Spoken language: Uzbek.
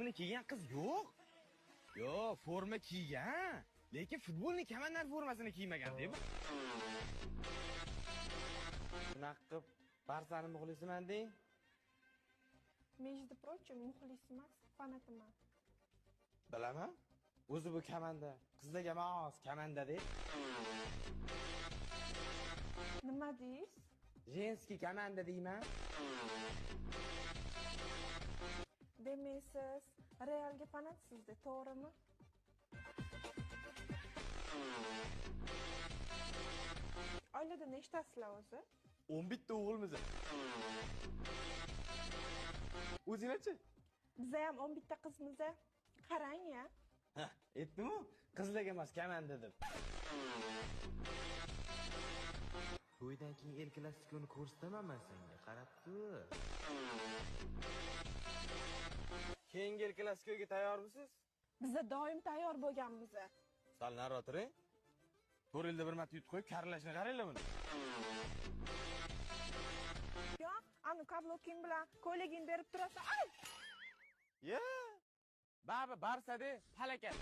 formasini kiygan qiz yo'q. Yo'q, forma kiygan, lekin futbolning kamandan formasini kiymagan deb. Bunaqa qilib Barsaning muxlisiman deng. Между прочим, muxlis emas, fanatiman. Bilaman. O'zi bu kamanda, qizlarga mos kamanda deb. Nima deysiz? Jenskiy kamanda deyman. Demak, siz Realga fanatsizda, to'g'rimi? Oilada nechtasizlar o'zi? 11 ta o'g'ilmiz. O'zingchi? Bizda ham 11 ta qizmiz. Qarang-ya. Ha, aytdim-ku, qizlarga emas, kamanda deb. To'ydan keyin El Klasikoni ko'rsataman men senga, qarab tur. Keyingi El Klasikoga tayyormisiz? Bizda doim tayyor bo'lganmiz. Sal nariroq turing. 4 yilda bir marta yutib qo'yib, karlashni qaranglar buni. Yo, ani kabloking bilan ko'ylagingni berib turasan. Ay! Ye! Baba Barsada halakat.